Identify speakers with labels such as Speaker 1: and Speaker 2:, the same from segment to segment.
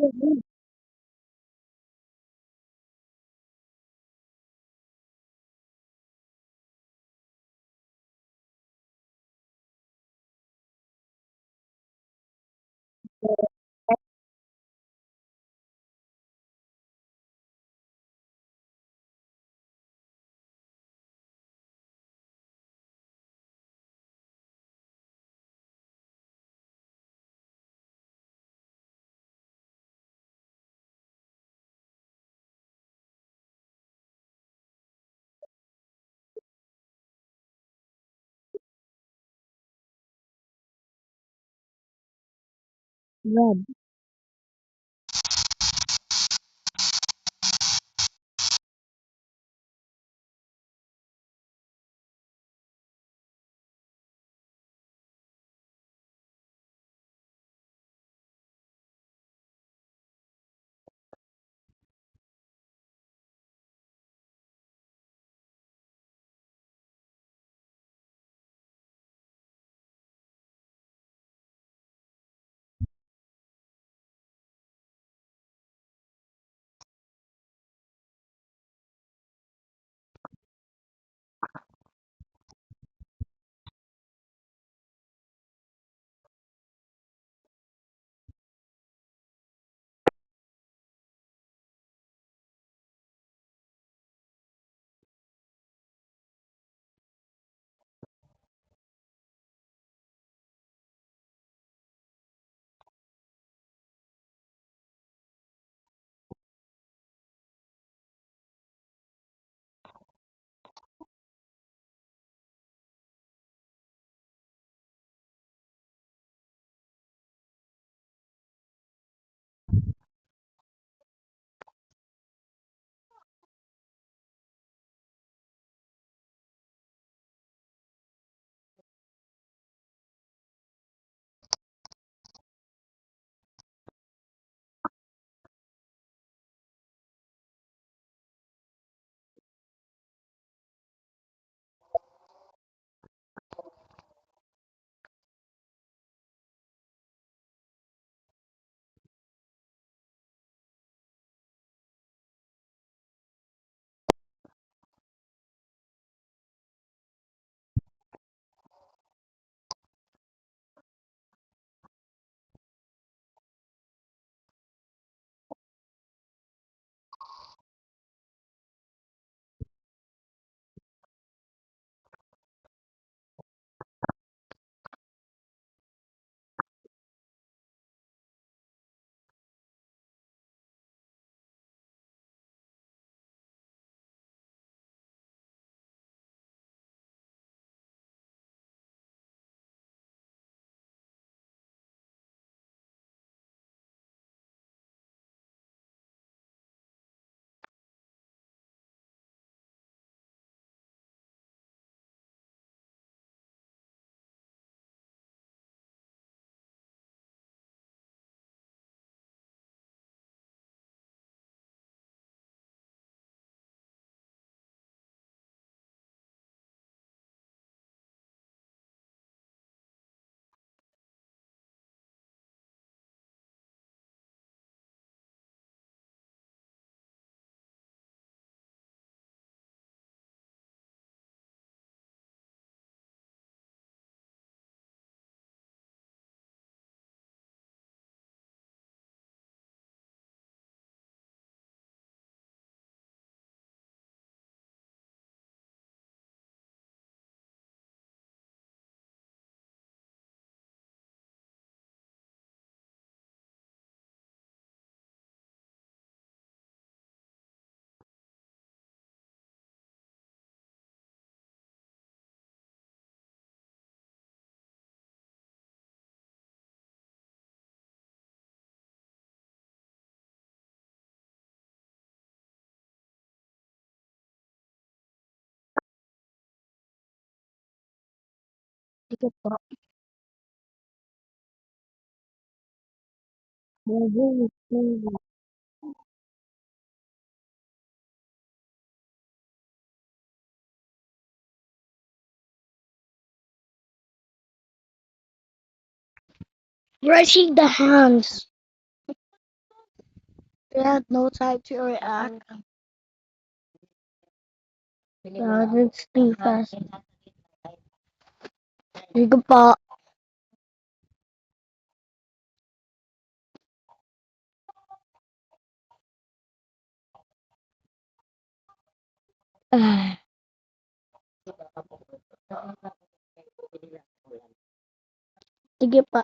Speaker 1: Red. Ticket po. Raising the hands. We had no time to react. God, it's too fast. Sige po. Ah, sige pa.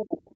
Speaker 1: You.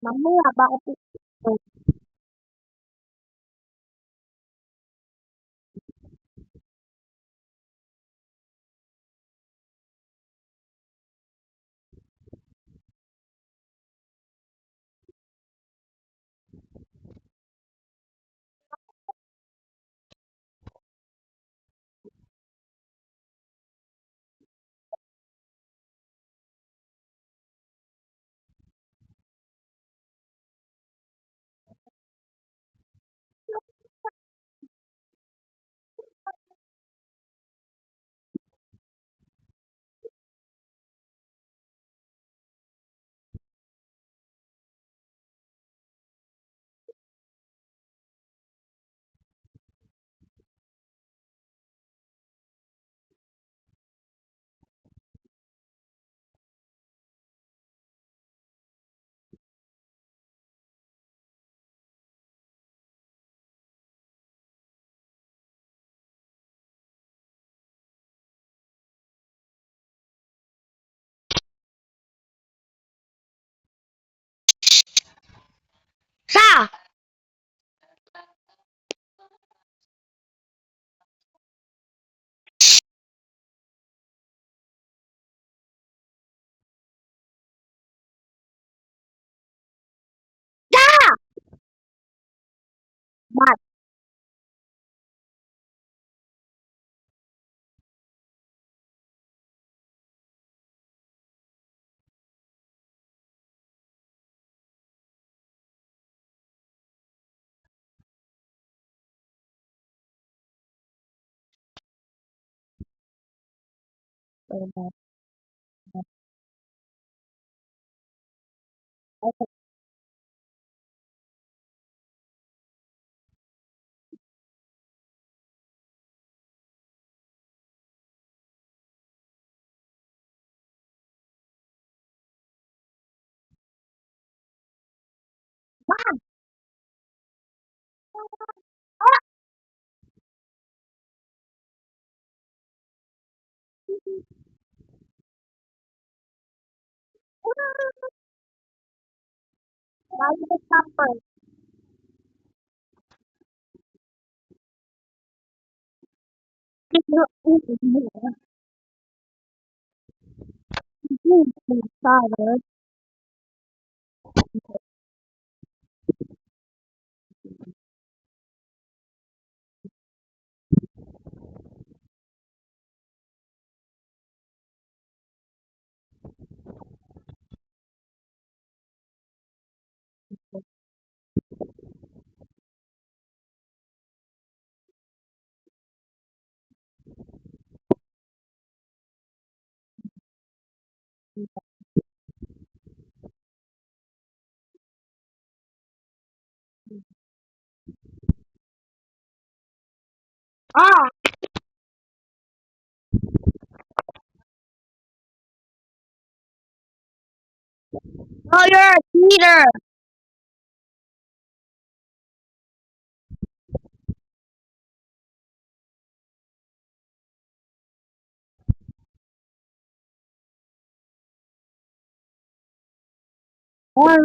Speaker 1: Mamaya, bakit sa? Mat. Ah, oh, you're a cheater. Oh,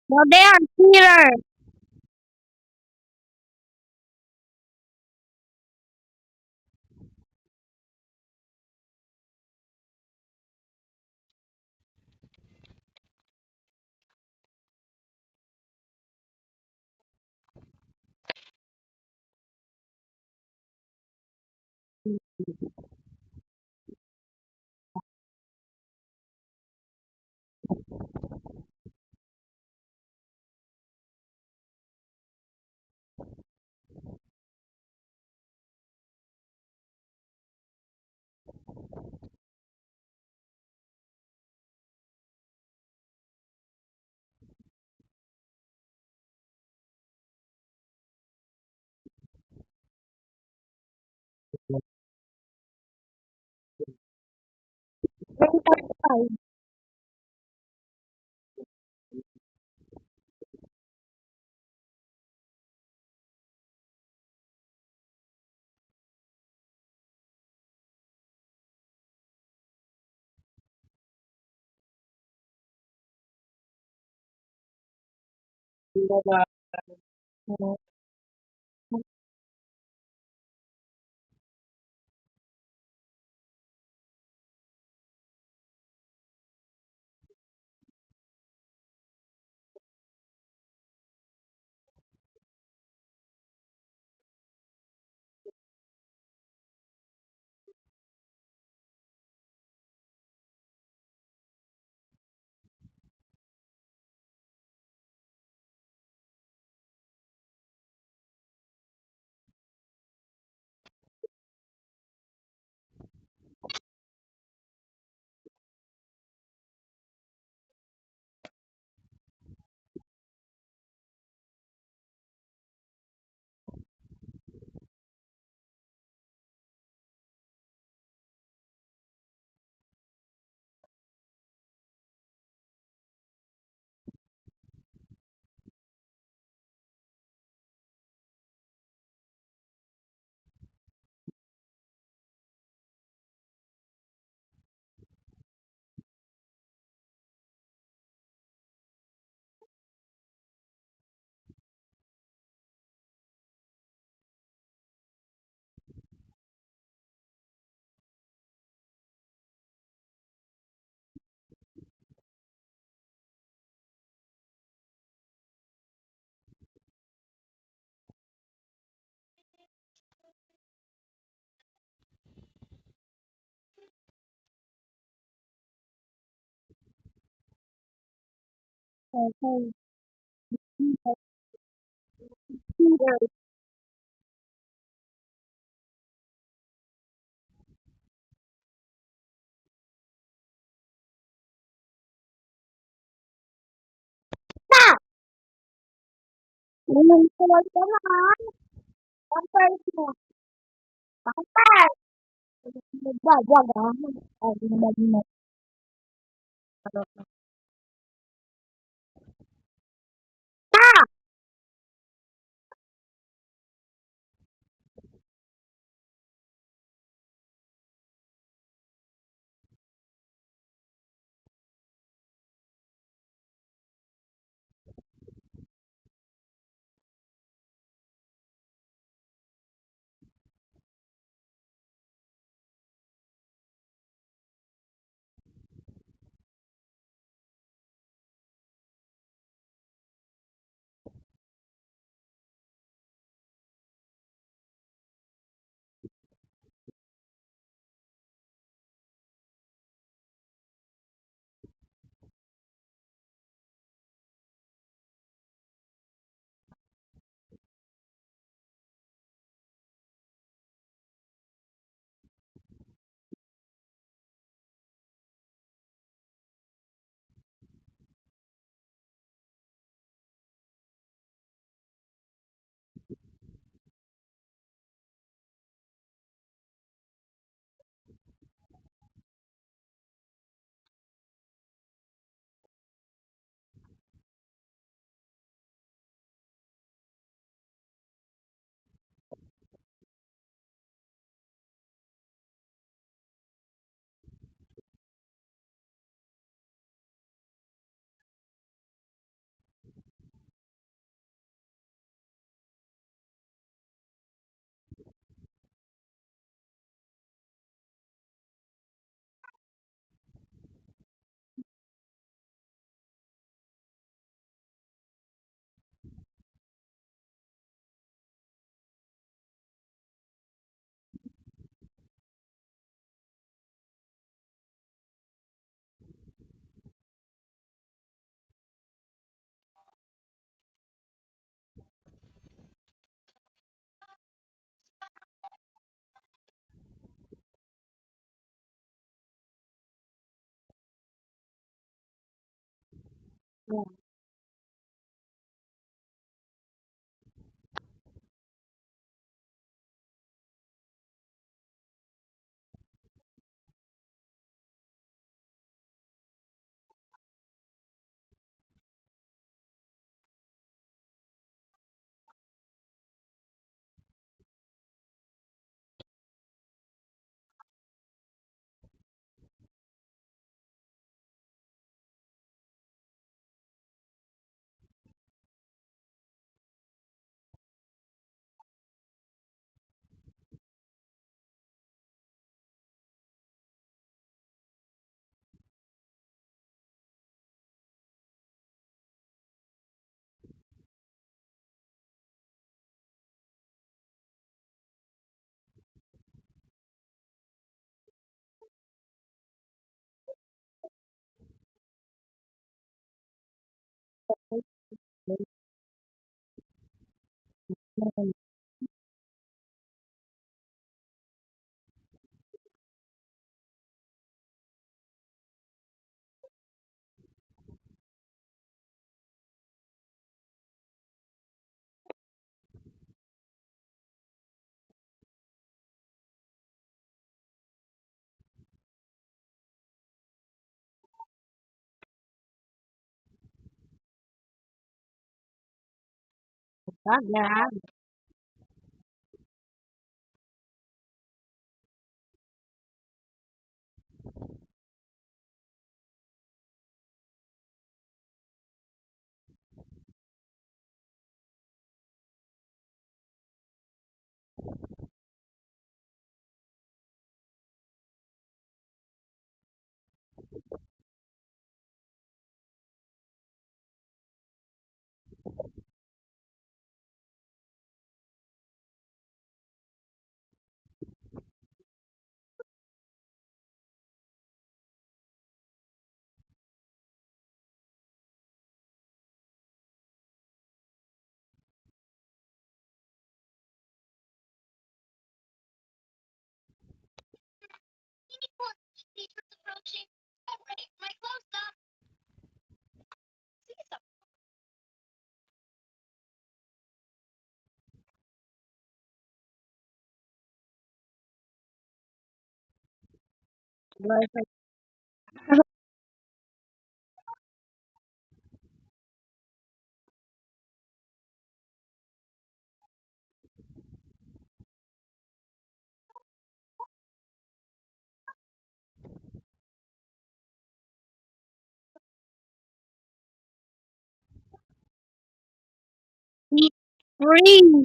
Speaker 1: no, they are cheaters. Baga. Eat free.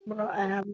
Speaker 1: Bro, I have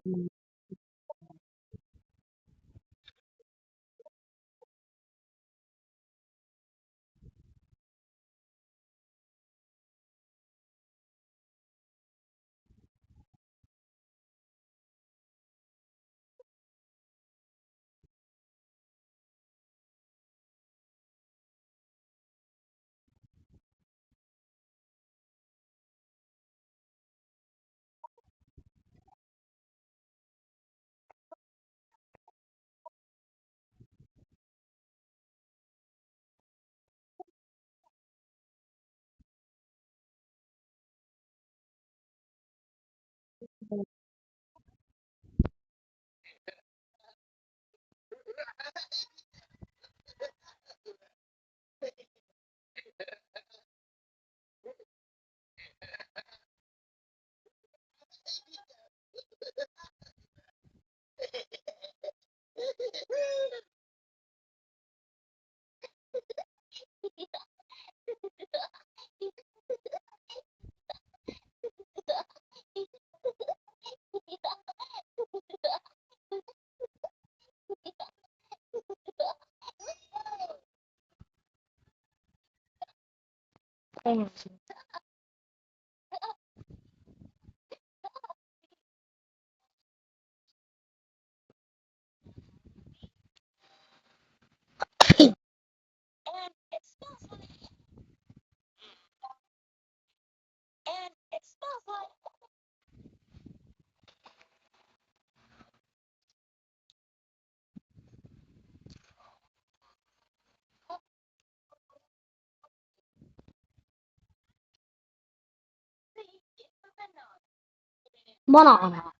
Speaker 1: banana.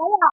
Speaker 1: Kaya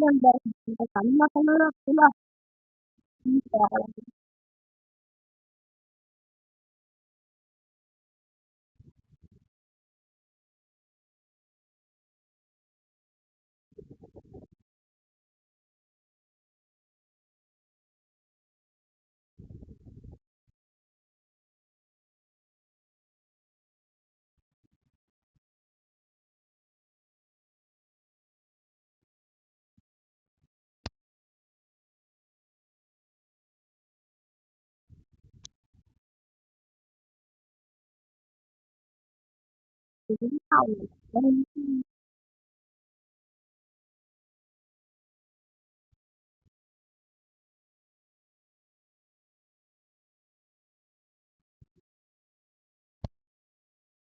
Speaker 1: yan dahil kami nakalulot sila. Kaya hindi tao. Dahil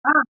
Speaker 1: ah,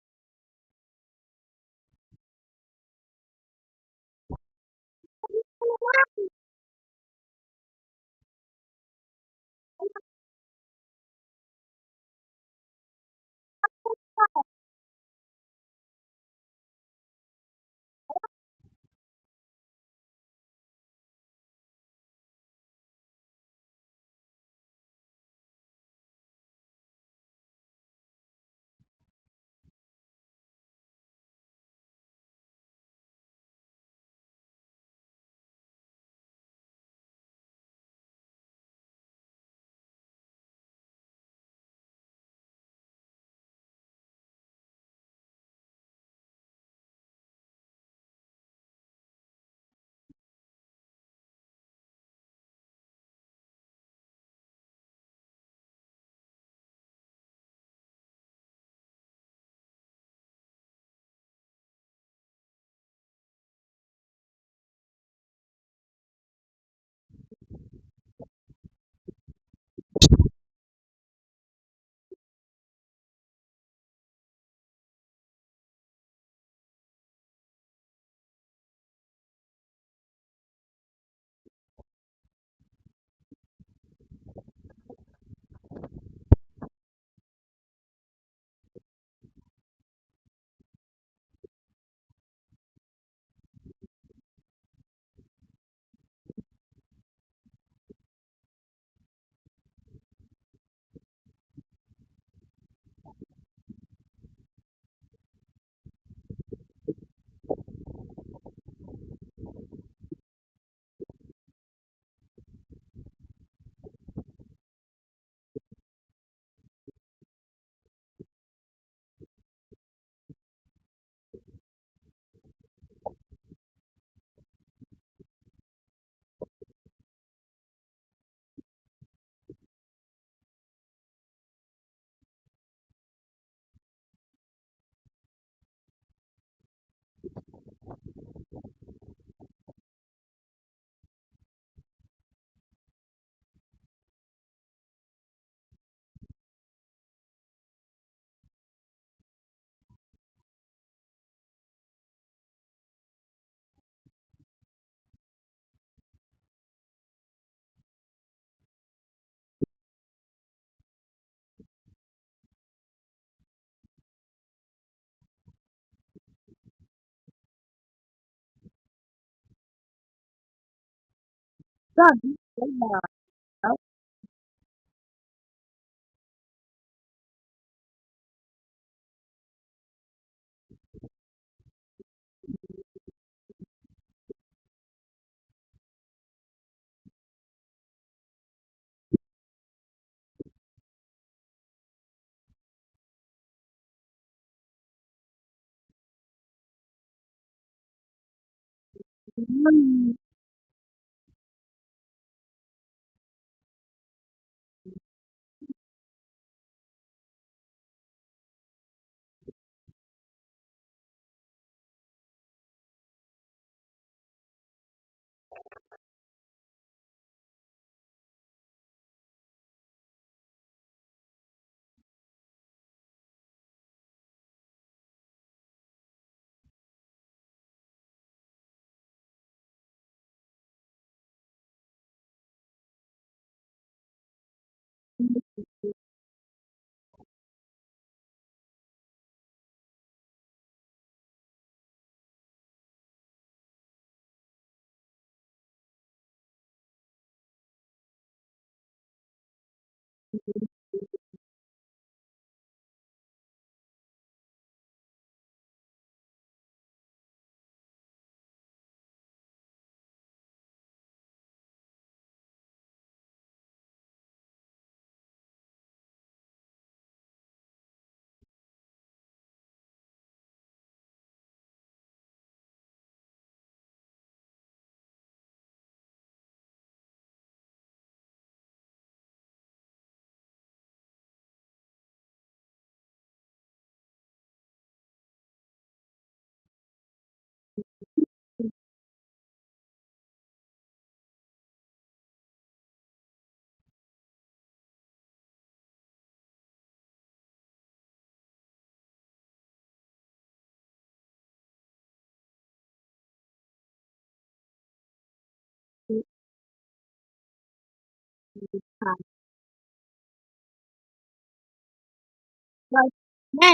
Speaker 1: sabi nila, Hmm,ค่ะเราแม่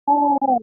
Speaker 1: Oh,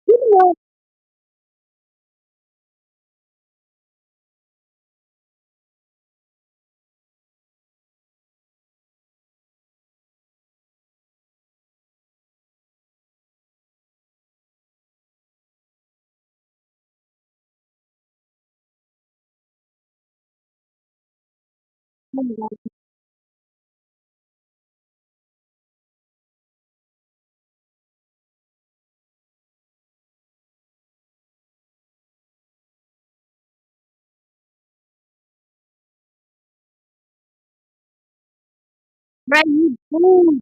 Speaker 1: you know, right, you do.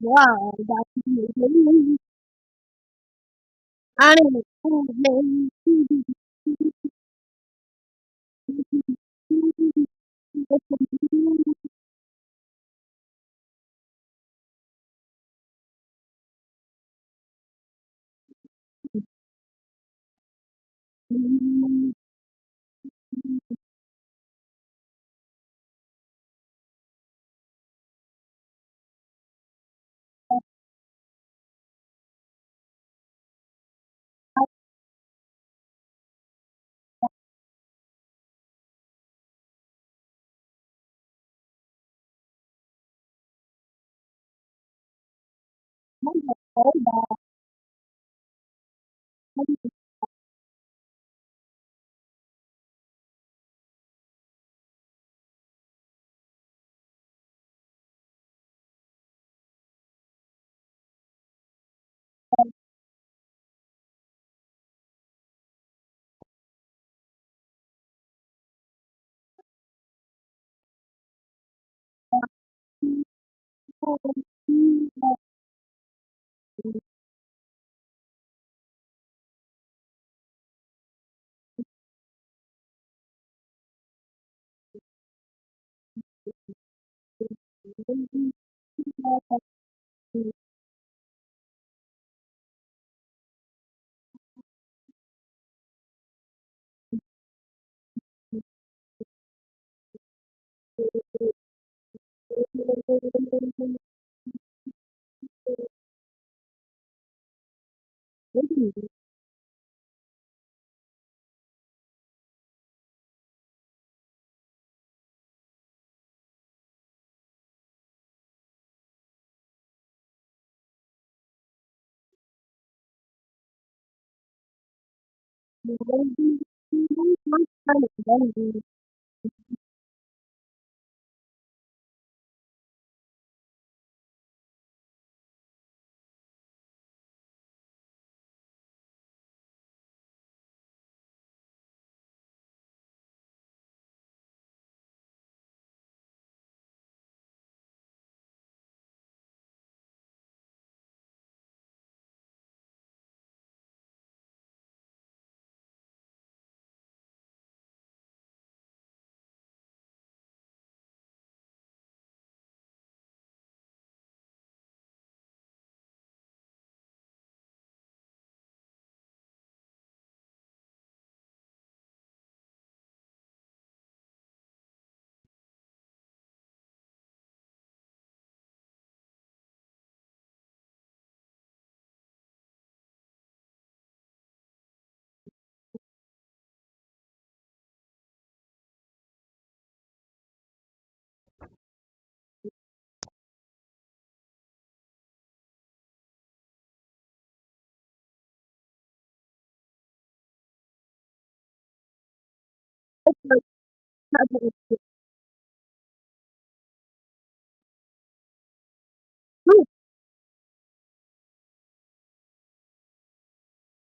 Speaker 1: Wow, that's amazing. I don't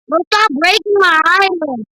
Speaker 1: Well, stop breaking my island.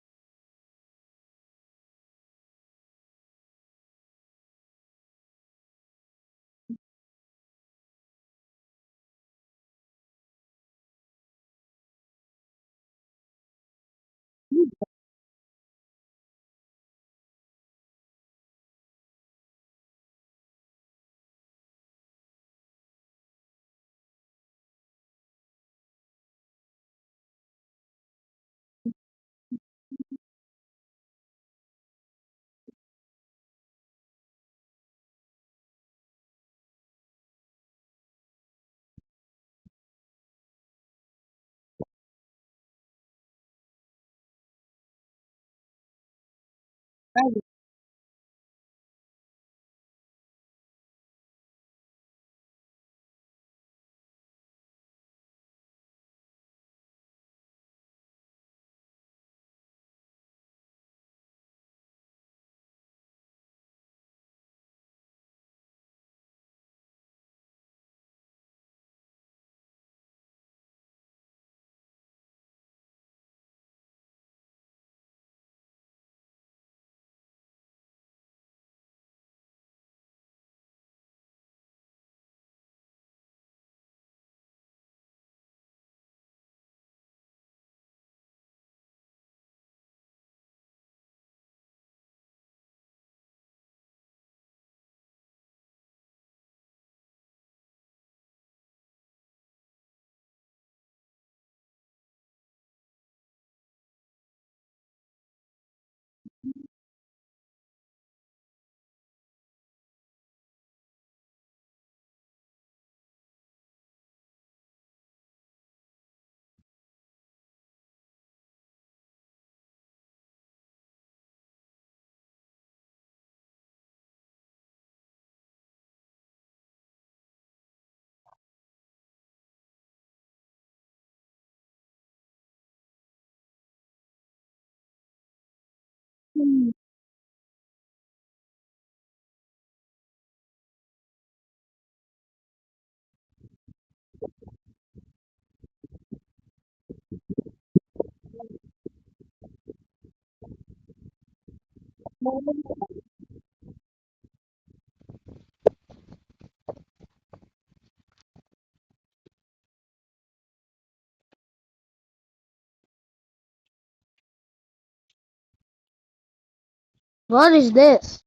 Speaker 1: What is this?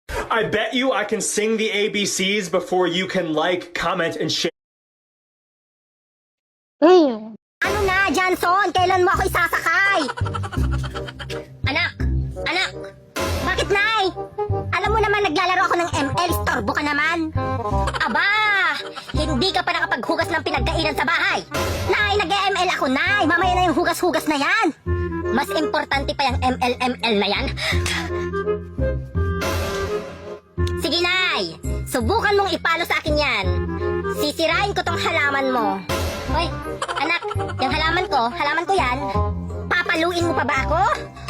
Speaker 2: I bet you I can sing the ABCs before you can like, comment, and share.
Speaker 1: Mm.
Speaker 3: Ano na, Johnson? Kailan mo ako isasakay? Anak! Anak! Bakit, Nay? Alam mo naman naglalaro ako ng ML, istorbo ka naman. Aba! Hindi ka pa nakapaghugas ng pinagkainan sa bahay. Nay, nag-ML ako, Nay. Mamaya na yung hugas-hugas na yan. Mas importante pa yung ML-ML na yan. Sige, Nay. Subukan mong ipalo sa akin yan. Sisirain ko tong halaman mo. Hoy, anak, yung halaman ko yan. Papaluin mo pa ba ako?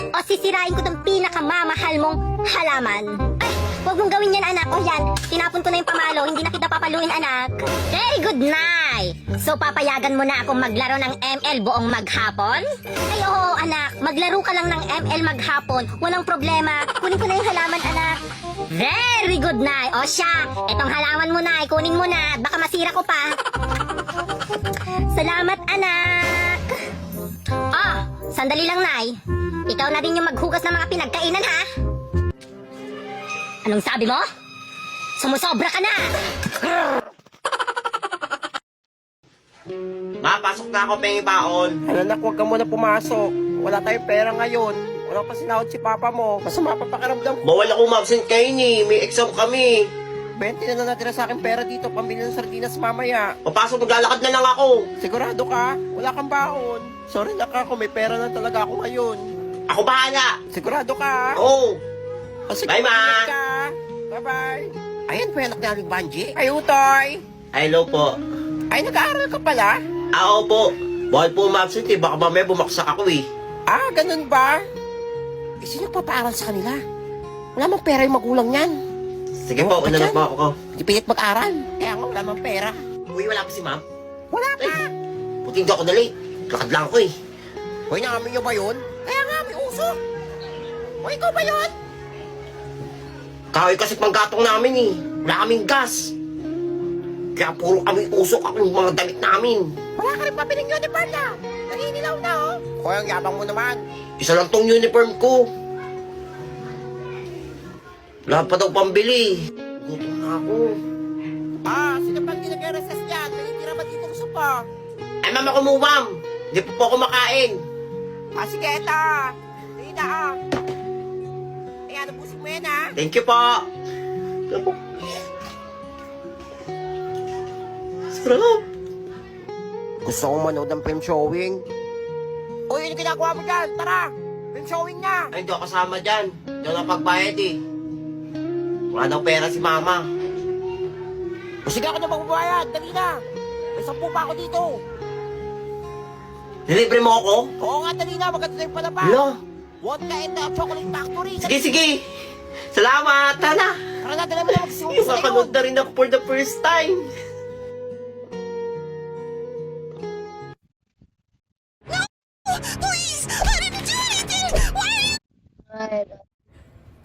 Speaker 3: O sisirain ko tong pinakamamahal mong halaman? Ay, huwag mong gawin yan, anak. O yan, tinapon ko na yung pamalo, hindi na kita papaluin, anak. Very good night! So, papayagan mo na akong maglaro ng ML buong maghapon? Ay, oo, anak. Maglaro ka lang ng ML maghapon. Walang problema. Kunin ko na yung halaman, anak. Very good night! O siya, etong halaman mo na, kunin mo na. Baka masira ko pa. Salamat, anak! Ah, sandali lang, Nay. Ikaw na din yung maghugas ng mga pinagkainan, ha? Anong sabi mo? Sumusobra ka na!
Speaker 4: Ma, pasok na ako, pengi baon.
Speaker 5: Anak, huwag ka muna pumasok. Wala tayong pera ngayon. Wala pa sinahod si papa mo. Masama pa pakiramdam ko.
Speaker 4: Bawal ako ma-absent kayo ni. May exam kami.
Speaker 5: 20 na natira sa akin pera dito. Pambili ng sardinas mamaya.
Speaker 4: Papasok, maglalakad na lang ako.
Speaker 5: Sigurado ka? Wala kang baon. Sorry na ka, may pera na talaga ako ngayon.
Speaker 4: Ako bahala.
Speaker 5: Sigurado ka?
Speaker 4: Oo.
Speaker 5: O, sige,
Speaker 4: Bye, Ma.
Speaker 5: ingat ka. Bye-bye. Ayan po yung anak ni Aling Banji. Ay, Utoy.
Speaker 4: Hello po.
Speaker 5: Ay, nag-aaral ka pala?
Speaker 4: Oo po. Bawal po ma-absent eh. Baka mamaya bumaksak ako eh.
Speaker 5: Ah, ganun ba? Eh, sino papaaral sa kanila? Wala mang pera yung magulang niyan.
Speaker 4: Sige po, una na po ako.
Speaker 5: Hindi pilit mag-aral. Kaya nga wala mang pera.
Speaker 4: Uy, wala pa si ma'am.
Speaker 5: Wala pa.
Speaker 4: Buti hindi ako na-late. Lakad lang ako eh.
Speaker 5: Hoy, namin nyo ba yun? Kaya nga, may usok. Hoy, ikaw ba yun?
Speaker 4: Kahoy kasi panggatong namin eh. Wala kaming gas. Kaya puro kami usok ako ng mga damit namin.
Speaker 5: Wala ka rin pabiling uniform na. Naninilaw na, oh. Hoy, ang yabang mo naman.
Speaker 4: Isa lang tong uniform ko. Wala pa daw pambili. Gutom na ako.
Speaker 5: Ah, sino pang nag-RSS dyan? Nanitira ba dito gusto pa?
Speaker 4: Ay, mama ko mo, ma'am. Hindi po ako makain.
Speaker 5: Ah, sige, eto. Sige na, ah. Ayan, nabusin mo yan, ah.
Speaker 4: Thank you po. Sarap.
Speaker 5: Gusto kong manood ng film showing. Uy, ano ginagawa mo dyan? Tara! Film showing na!
Speaker 4: Ay, hindi ako kasama dyan. Hindi ako napagbayad eh. Wala daw pera si mama.
Speaker 5: O sige ako na magbabayad, dali na! May 10 pa ako dito!
Speaker 4: Delivery mo ako?
Speaker 5: Oo nga, dali na, maganda pa na pa!
Speaker 4: Hello?
Speaker 5: Vodka and the Chocolate Factory!
Speaker 4: Sige, sige. Salamat. Tara.
Speaker 5: Tara na, dali mo na magsisimula sa
Speaker 4: Makakanood na rin ako for the first time.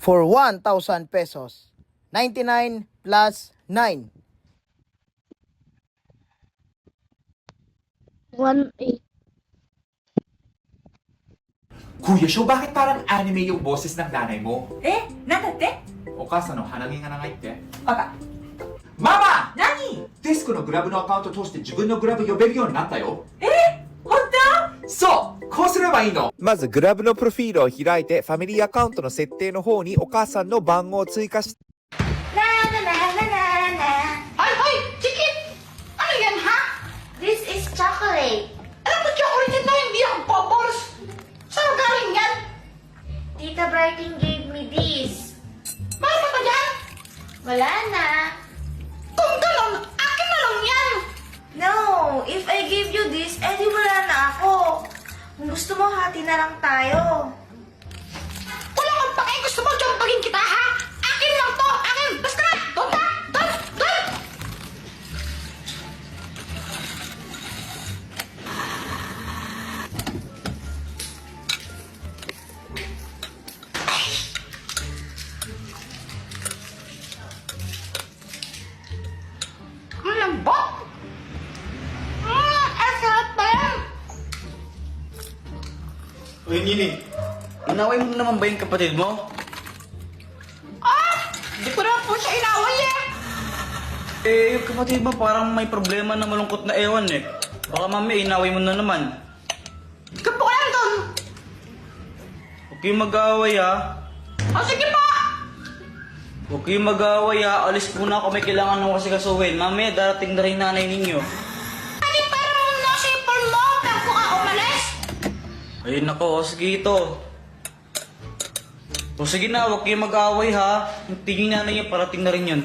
Speaker 6: For 1,000 pesos. 99 plus 9.
Speaker 1: 1-8.
Speaker 7: Kuya Sho, bakit parang anime yung boses ng nanay mo?
Speaker 8: え、なんだって？
Speaker 7: お母さんの鼻毛が長いってバカママ
Speaker 8: 何？
Speaker 7: デスクのグラブのアカウント通して自分のグラブ呼べるようになったよ
Speaker 8: 本
Speaker 7: そうこうすればいいの
Speaker 9: まずグラブのプロフィールを開いてファミリーアカウントの設定の方にお母さんの番号を追加し
Speaker 10: Hoy, hoy! Chicken! Ano yan, ha? This is chocolate. Alam mo, chocolate yan na, hindi ako bubbles. Saan galing yan? Tita Brighton gave me this. Bakit pa ba yan? Wala na. Kung ganon, akin na lang yan. No, if I give you this, edi wala na ako. Kung gusto mo, hati na lang tayo. Wala kang pake, gusto mo jumpagin kita, ha? Akin lang to, akin! Basta na! Doon na! Doon! Doon! Ang lambot! Ang sarap ba yan?
Speaker 11: Uy, Nini, inaway mo naman ba yung kapatid mo?
Speaker 10: Hindi ko naman po siya inaway eh!
Speaker 11: Eh, yung kapatid mo parang may problema na malungkot na ewan eh. Baka mami, inaway mo na naman.
Speaker 10: Kapo ka lang doon!
Speaker 11: Huwag kayong mag-aaway ha.
Speaker 10: O sige po!
Speaker 11: Huwag kayong mag-aaway ha. Alis muna ako, may kailangan ako kasi kasuhin. Mami, darating na rin nanay ninyo.
Speaker 10: Ano yung pera mo na sa ipon mo bago ka umalis?
Speaker 11: Ayun ako, o sige ito. O sige na, huwag kayong mag-aaway ha. Yung tingin nanay niya, parating na rin yun.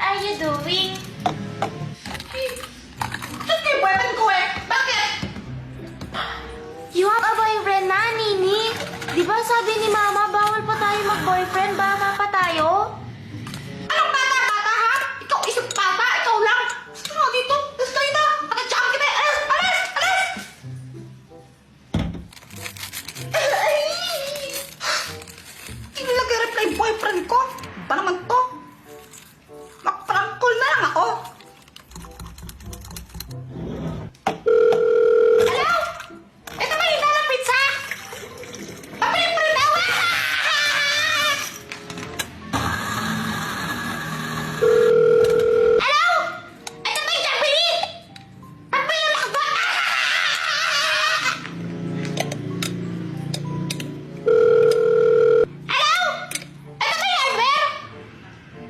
Speaker 10: are you doing?
Speaker 8: Ito yung boyfriend ko eh. Bakit?
Speaker 10: You have a boyfriend na, Nini? Di ba sabi ni Mama, bawal pa tayo mag-boyfriend, bata pa tayo?
Speaker 8: Anong bata-bata ha? Ikaw isip bata, ikaw lang. Gusto mo dito? Gusto ito? Pagkatsaka kita. Alas! Alas! Alas! Ay! Hindi nag-reply boyfriend ko. Ba naman to? Mag-prank call na lang ako.
Speaker 10: Hello? Ito ba yung dalang pizza? Pabili pa rin ako! Hello? Ito ba yung Jollibee? Pabili ako ba? Hello? Ito ba yung hardware?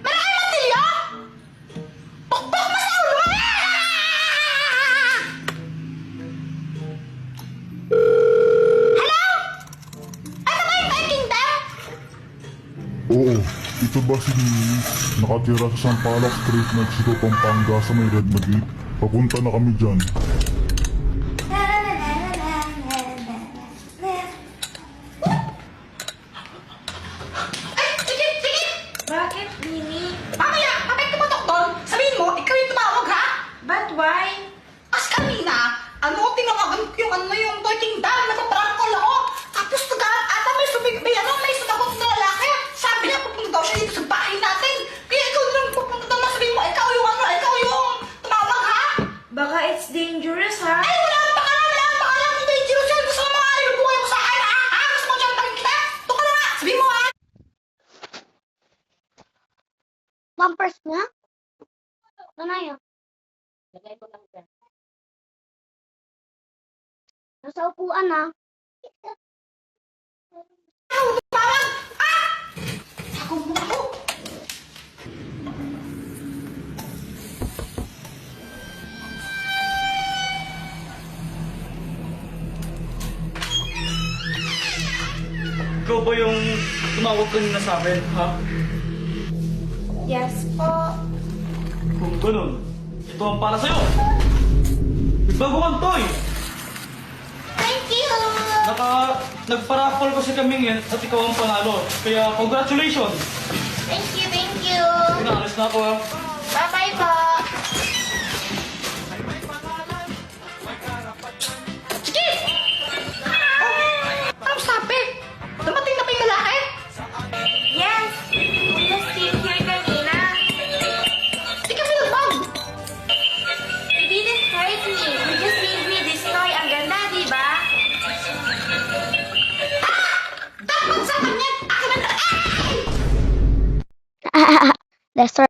Speaker 10: Malaki matilyo? Pukpok mo sa ulo! Hello? Ano ba yung Toy Kingdom?
Speaker 12: Oo, ito ba si Nini? Nakatira sa Sampaloc Street, Mexico, Pampanga sa may Red Magate. Papunta na kami dyan.
Speaker 8: Ay! Sige! Sige!
Speaker 10: Bakit, Nini?
Speaker 8: Mamaya! Kapag tumatok doon, sabihin mo, ikaw yung tumawag ha?
Speaker 10: But why?
Speaker 8: As kanina, tinawagan ko yung Toy Kingdom, nagpa-prank call ako. Tapos ata may sumagot na lalaki. Sabi niya, pupunta daw siya dito sa bahay natin. Kaya ikaw na lang pupunta doon, sabihin mo, ikaw yung tumawag ha?
Speaker 10: Baka it's dangerous, ha?
Speaker 8: Ay, wala akong pakalam kung dangerous yan. Gusto mo mga ilubuhay mo sa akin ha? Gusto mo dyan tagin kita? Ito ka na nga, sabihin mo ha?
Speaker 1: Bumpers nga? Ito na yun. Lagay ko lang dyan. Nasa upuan na.
Speaker 8: Tumawag! Ako mo ako!
Speaker 11: Ikaw ba yung tumawag kanina sa akin, ha?
Speaker 10: Yes po.
Speaker 11: Kung ganun, ito ang para sa'yo! May bago kang toy!
Speaker 10: Thank you!
Speaker 11: Nagpa-raffle kasi kami ngayon at ikaw ang panalo. Kaya congratulations!
Speaker 10: Thank you, thank you!
Speaker 11: Pinaalis na ako, ha?
Speaker 10: Bye-bye po!
Speaker 8: Sige! Anong sabi? Dumating na ba yung lalaki?
Speaker 10: Yes! We just came here kanina.
Speaker 8: Hindi ka pinalbag!
Speaker 10: You didn't hurt me. You just gave me this toy. Ang ganda, di ba?
Speaker 8: Dapat sa kanya! Akin na
Speaker 1: Lester.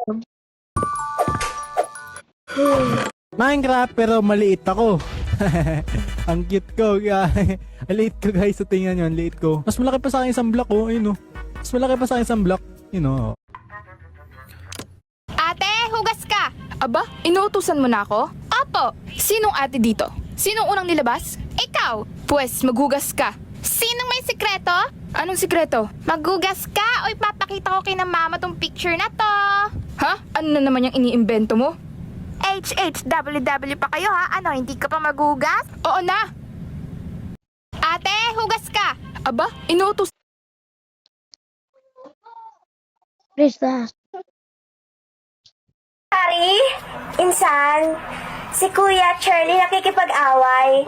Speaker 6: Minecraft pero maliit ako. Ang cute ko. Ang liit ko guys. So tingnan nyo. Ang liit ko. Mas malaki pa sa akin isang block oh. Ayun oh. Mas malaki pa sa akin isang block. Yun oh.
Speaker 13: Ate, hugas ka! Aba, inuutusan mo na ako? Opo! Sinong ate dito? Sinong unang nilabas? Ikaw! Pwes, maghugas ka. Sinong may sikreto? Anong sikreto? Maghugas ka o ipapakita ko kay na mama tong picture na to. Ha? Ano na naman yung iniimbento mo? HHWW pa kayo ha? Ano, hindi ka pa maghugas? Oo na! Ate, hugas ka! Aba, inuutos...
Speaker 1: Krista.
Speaker 3: Pari, insan, si Kuya Charlie nakikipag-away.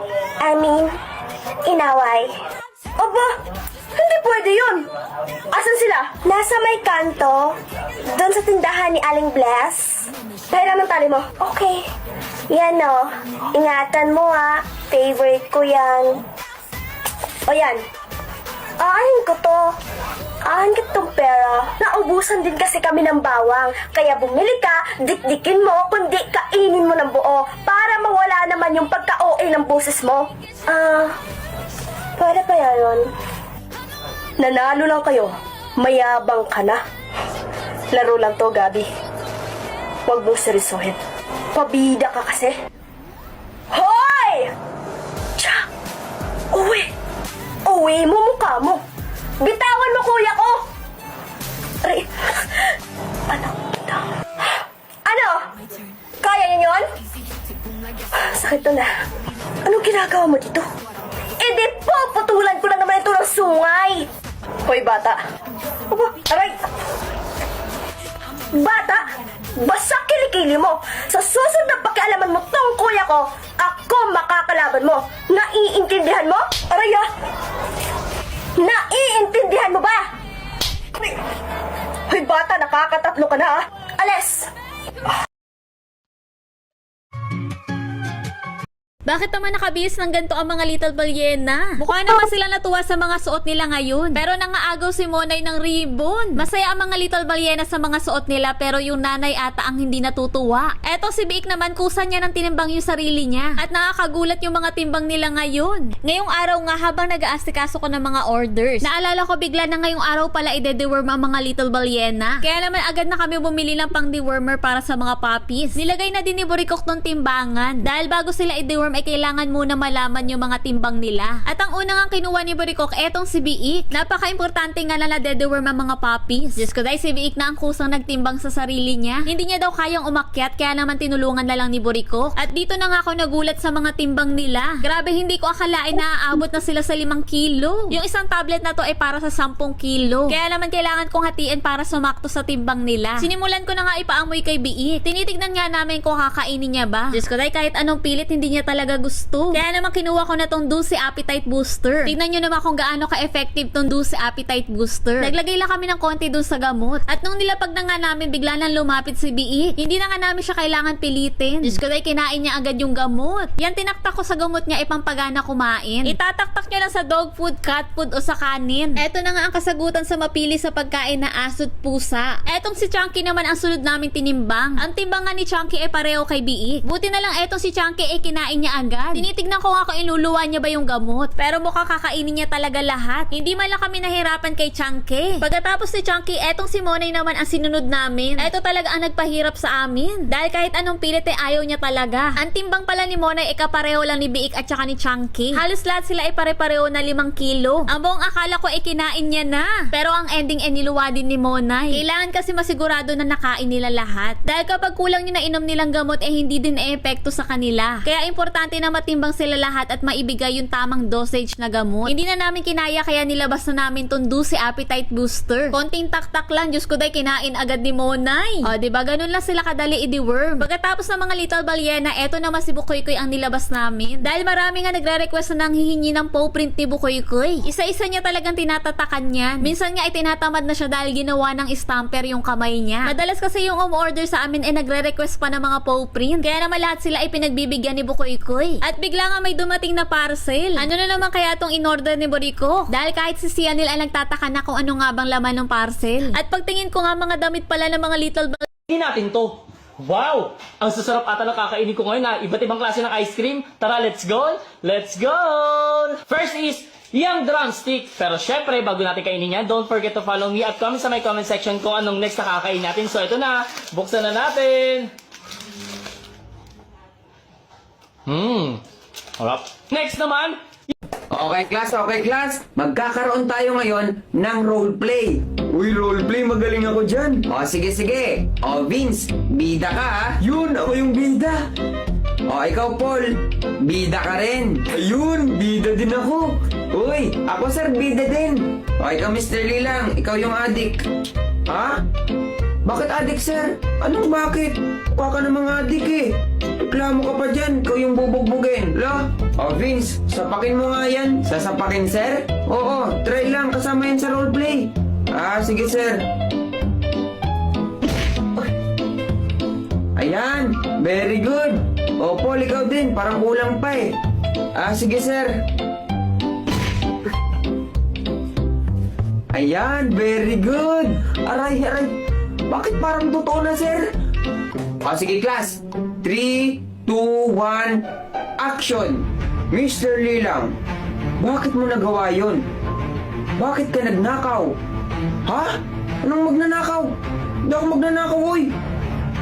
Speaker 3: Inaway. Aba, hindi pwede yun. Asan sila? Nasa may kanto, doon sa tindahan ni Aling Bless. Pahiram ng tali mo. Okay. Yan o. Ingatan mo ha. Favorite ko yan. O yan. Ahin ko to. Ahin ko tong pera. Naubusan din kasi kami ng bawang. Kaya bumili ka, dikdikin mo, kundi kainin mo ng buo para mawala naman yung pagka-OA ng boses mo. Pwede pa yun? Nanalo lang kayo. Mayabang ka na. Laro lang to, Gabi. Huwag mong seryosohin. Pabida ka kasi. Hoy! Tsa! Uwi! Uwi mo mukha mo! Bitawan mo kuya ko! Aray! Anak kita. Sakit na. Anong ginagawa mo dito? Eh di po, putulan ko na naman ito ng sungay. Hoy, bata. Aba, aray. Bata, basta kilikili mo. Sa susunod na pakialaman mo tong kuya ko, ako makakalaban mo. Naiintindihan mo? Aray ah. Naiintindihan mo ba? Hoy, bata, nakakatatlo ka na ah. Alis!
Speaker 10: Bakit naman nakabihis ng ganito ang mga little balyena? Mukha naman sila natuwa sa mga suot nila ngayon. Pero nangaagaw si Monay ng ribbon. Masaya ang mga little balyena sa mga suot nila, pero yung nanay ata ang hindi natutuwa. Eto si Biik naman, kusa niya ng tinimbang yung sarili niya. At nakakagulat yung mga timbang nila ngayon. Ngayong araw nga, habang nag-aasikaso ko ng mga orders, naalala ko bigla na ngayong araw pala ide-deworm ang mga little balyena. Kaya naman agad na kami bumili ng pang dewormer para sa mga puppies. Nilagay na din ni Burikok ng timbangan. Dahil bago sila i-deworm ay kailangan muna malaman yung mga timbang nila. At ang unang kinuha ni Burikok, etong si Biik. Napaka-importante nga na na-deworm ang mga puppies. Diyos ko, dahil si Biik na ang kusang nagtimbang sa sarili niya. Hindi niya daw kayang umakyat, kaya naman tinulungan na lang ni Burikok. At dito na nga ako nagulat sa mga timbang nila. Grabe, hindi ko akalain na aabot na sila sa 5 kilo. Yung isang tablet na to ay para sa 10 kilo. Kaya naman kailangan kong hatiin para sumakto sa timbang nila. Sinimulan ko na nga ipaamoy kay Biik. Tinitignan nga namin kung kakainin niya ba. Diyos ko, dahil kahit anong pilit, hindi niya talaga gusto. Kaya naman kinuha ko na tong Dulce Appetite Booster. Tignan nyo naman kung gaano ka-effective tong Dulce Appetite Booster. Naglagay lang kami ng konti dun sa gamot. At nung nilapag na nga namin, bigla nang lumapit si Biik. Hindi na nga namin siya kailangan pilitin. Diyos ko, dahil kinain niya agad yung gamot. Yan tinaktak ko sa gamot niya, ipampagana kumain. Itataktak nyo lang sa dog food, cat food o sa kanin. Eto na nga ang kasagutan sa mapili sa pagkain na aso't pusa. Etong si Chunky naman ang sunod naming tinimbang. Ang timbangan ni Chunky ay pareho kay Biik. Buti na lang etong si Chunky ay kinain niya agad. Tinitignan ko nga kung iluluwa niya ba yung gamot. Pero mukha kakainin niya talaga lahat. Hindi man lang kami nahirapan kay Chunky. Pagkatapos ni Chunky, etong si Monay naman ang sinunod namin. Eto talaga ang nagpahirap sa amin. Dahil kahit anong pilit ay ayaw niya talaga. Ang timbang pala ni Monay ay kapareho lang ni Biik at saka ni Chunky. Halos lahat sila ay pare-pareho na 5 kilo. Ang buong akala ko ay kinain niya na. Pero ang ending ay niluwa din ni Monay. Kailangan kasi masigurado na nakain nila lahat. Dahil kapag kulang yung nainom nilang gamot ay hindi din epekto sa kanila. Kaya importante na matimbang sila lahat at maibigay yung tamang dosage na gamot. Hindi na namin kinaya kaya nilabas na namin tong Dulce Appetite Booster. Konting taktak lang, Diyos ko, dahil kinain agad ni Monay. O, diba? Ganun lang sila kadali i-deworm. Pagkatapos ng mga little balyena, eto naman si Bukoy-Koy ang nilabas namin. Dahil marami nga nagre-request na nanghihingi ng paw print ni Bukoy-Koy. Isa-isa niya talagang tinatatakan yan. Minsan nga ay tinatamad na siya dahil ginawa ng stamper yung kamay niya. Madalas kasi yung umorder sa amin ay nagre-request pa ng mga paw print. Kaya naman lahat sila ay pinagbibigyan ni Bukoy-Koy. At bigla nga may dumating na parcel. Ano na naman kaya tong in-order ni Burikok? Dahil kahit si Sianil ay nagtataka na kung ano nga bang laman ng parcel. At pagtingin ko nga mga damit pala ng mga little
Speaker 2: Hindi natin to. Wow! Ang sasarap ata na kakainin ko ngayon na iba't ibang klase ng ice cream. Tara, let's go! Let's go! First is yung drumstick. Pero syempre, bago natin kainin yan, don't forget to follow me at comment sa my comment section kung anong next na kakain natin. So ito na, buksan na natin. Harap. Next naman,
Speaker 5: Okay class, magkakaroon tayo ngayon ng roleplay. Uy, roleplay, magaling ako dyan. O, sige. O, Vince, bida ka ha. Yun, ako yung bida. O, ikaw Paul, bida ka rin. Ayun, bida din ako. Uy, ako sir, bida din. O, ikaw Mr. Lilang, ikaw yung adik. Ha? Bakit adik sir? Anong bakit? Mukha ka namang adik eh. Reklamo ka pa dyan, ikaw yung bubugbugin. La? O Vince, sapakin mo nga yan. Sasapakin sir? Oo, try lang, kasama yan sa roleplay. Ah, sige sir. Ayan, very good. O Paul, ikaw din, parang kulang pa eh. Ah, sige sir. Ayan, very good. Aray. Bakit parang totoo na, sir? O, sige, class. 3, 2, 1, action! Mr. Lilang, bakit mo nagawa yun? Bakit ka nagnakaw? Ha? Anong magnanakaw? Hindi ako magnanakaw, oy!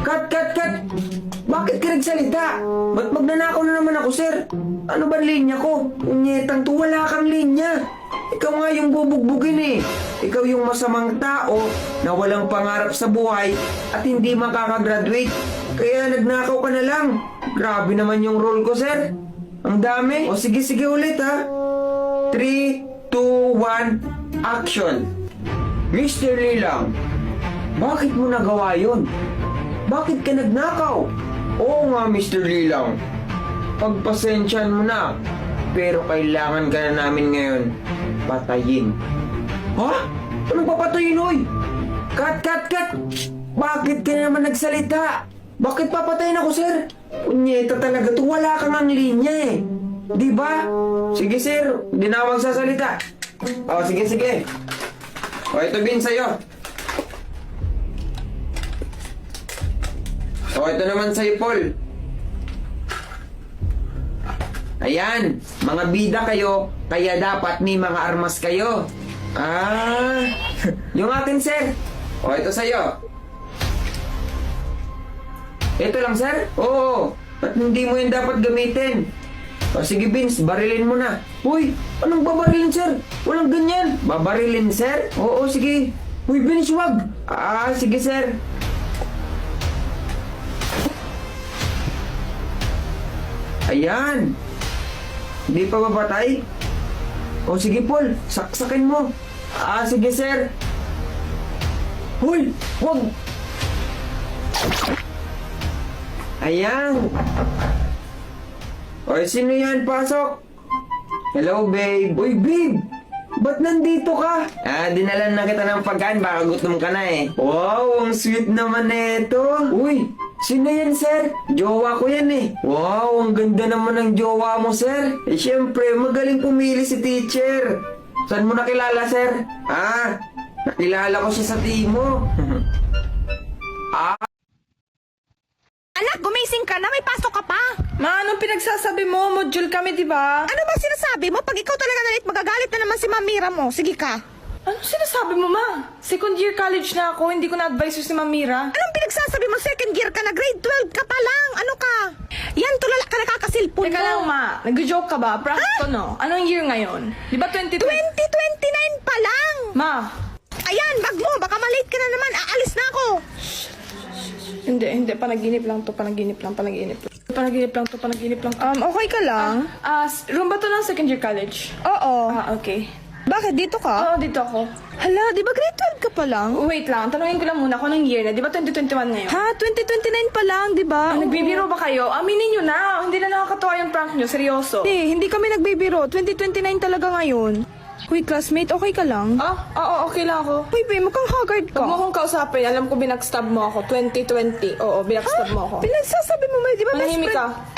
Speaker 5: Cut! Bakit ka nagsalita? Ba't magnanakaw na naman ako, sir? Ano ba linya ko? Unyetang to, wala kang linya. Ikaw nga yung bubugbugin eh. Ikaw yung masamang tao na walang pangarap sa buhay at hindi makakagraduate. Kaya nagnakaw ka na lang. Grabe naman yung role ko, sir. Ang dami. O sige ulit ha. 3, 2, 1, action. Mr. Lilang, bakit mo nagawa yun? Bakit ka nagnakaw? Oo nga, Mr. Lilang. Pagpasensyahan mo na. Pero kailangan ka na namin ngayon patayin. Ha? Anong papatayin, oy? Cut! Bakit ka naman nagsalita? Bakit papatayin ako, sir? Punyeta talaga to. Wala kang ang linya eh. Di ba? Sige, sir. Hindi na ako magsasalita. O, sige. O, ito bin sa'yo. O, ito naman sa'yo, Paul. Ayan, mga bida kayo, kaya dapat may mga armas kayo. Yung akin, sir. O, ito sa'yo. Ito lang, sir? Oo. At hindi mo yun dapat gamitin. O, sige, Vince, barilin mo na. Uy, anong babarilin, sir? Walang ganyan. Babarilin, sir? Oo, sige. Uy, Vince, wag. Sige, sir. Ayan. Hindi pa papatay? O sige, Paul, saksakin mo. Sige, sir. Hoy, wag. Ayan. O, sino yan? Pasok. Hello, babe. Uy, babe. Ba't nandito ka? Dinalan na kita ng pagkain. Baka gutom ka na eh. Wow, ang sweet naman nito. Uy, sino yan, sir? Jowa ko yan eh. Wow, ang ganda naman ng jowa mo, sir. Siyempre, magaling pumili si teacher. Saan mo nakilala, sir? Nakilala ko siya sa Timo.
Speaker 8: Anak, gumising ka na. May pasok ka pa. Ma, anong pinagsasabi mo? Module kami, di ba? Ano ba sinasabi mo? Pag ikaw talaga nalit, magagalit na naman si Mamira mo. Sige ka. Anong sinasabi mo, ma? Second year college na ako. Hindi ko na-advise si Mamira. Anong pinagsasabi mo? Second year ka na. Grade 12 ka pa lang. Ano ka? Yan, tulala ka nakakasilpon mo.
Speaker 13: Teka lang, ma. Nag-joke ka ba? Prank ko, no? Anong year ngayon? Di ba 2020?
Speaker 8: 2029 pa lang.
Speaker 13: Ma.
Speaker 8: Ayan, bag mo. Baka malate ka na naman. Aalis na ako.
Speaker 13: Hindi. Panaginip lang to. Panaginip lang.
Speaker 8: Okay ka lang?
Speaker 13: Room ba to ng second year college?
Speaker 8: Oo.
Speaker 13: Okay.
Speaker 8: Bakit? Dito ka?
Speaker 13: Oo, dito ako.
Speaker 8: Hala, di ba grade 12 ka pa lang?
Speaker 13: Wait lang, tanungin ko lang muna kung anong year na. Di ba 2021 ngayon?
Speaker 8: Ha? 2029 pa lang, di ba?
Speaker 13: Nagbibiro ba kayo? Aminin nyo na. Hindi na nakakatawa yung prank nyo. Seryoso.
Speaker 8: Hindi kami nagbibiro. 2029 talaga ngayon. Huy, classmate, okay ka lang?
Speaker 13: Oo, okay lang ako.
Speaker 8: Huy, babe, mukhang haggard ka.
Speaker 13: Huwag mo akong kausapin. Alam ko binagstab mo ako. 2020. Oo, binagstab mo ako.
Speaker 8: Pinagsasabi mo, di ba best
Speaker 13: Manahimik
Speaker 8: friend?
Speaker 13: ka.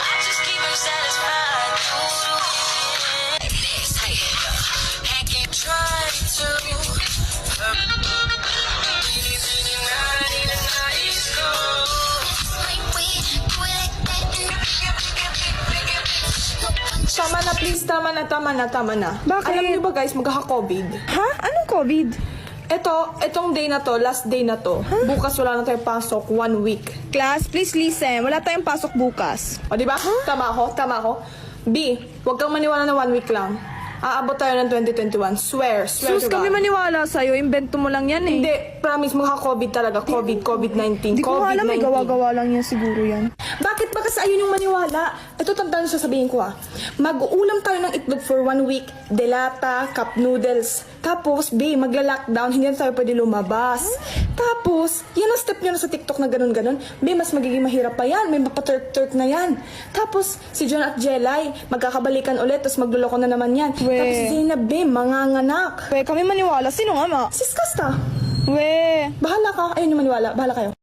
Speaker 13: Tama na, please. Tama na.
Speaker 8: Bakit?
Speaker 13: Alam niyo ba, guys, magkaka-COVID.
Speaker 8: Ha? Anong COVID?
Speaker 13: Etong day na to, last day na to. Bukas wala na tayo pasok, 1 week.
Speaker 8: Class, please listen. Wala tayong pasok bukas.
Speaker 13: O, di ba? Tama ako. B, huwag kang maniwala na 1 week lang. Aabot tayo ng 2021. Swear
Speaker 8: Sus,
Speaker 13: to
Speaker 8: kami
Speaker 13: God.
Speaker 8: maniwala sa'yo. Invento mo lang yan eh.
Speaker 13: Hindi, promise, magka-COVID talaga. COVID-19.
Speaker 8: Hindi ko alam, may
Speaker 13: COVID-19.
Speaker 8: gawa-gawa lang yan siguro yan.
Speaker 13: Bakit ba kasi ayun yung maniwala? Ito, tandaan nyo sasabihin ko Mag-uulam tayo ng itlog for 1 week. Delata, cup noodles. Tapos, magla-lockdown. Hindi na tayo pwede lumabas. Tapos, yan ang step nyo na sa TikTok na ganun-ganun. Mas magiging mahirap pa yan. May mapaturk-turk na yan. Tapos, si John at Jelay, magkakabalikan ulit. Tapos magluloko na naman yan. Tapos si Zainab, manganganak.
Speaker 8: Kami maniwala. Sino nga, ma?
Speaker 13: Sis Kasta.
Speaker 8: We.
Speaker 13: Bahala ka. Ayun yung maniwala. Bahala kayo.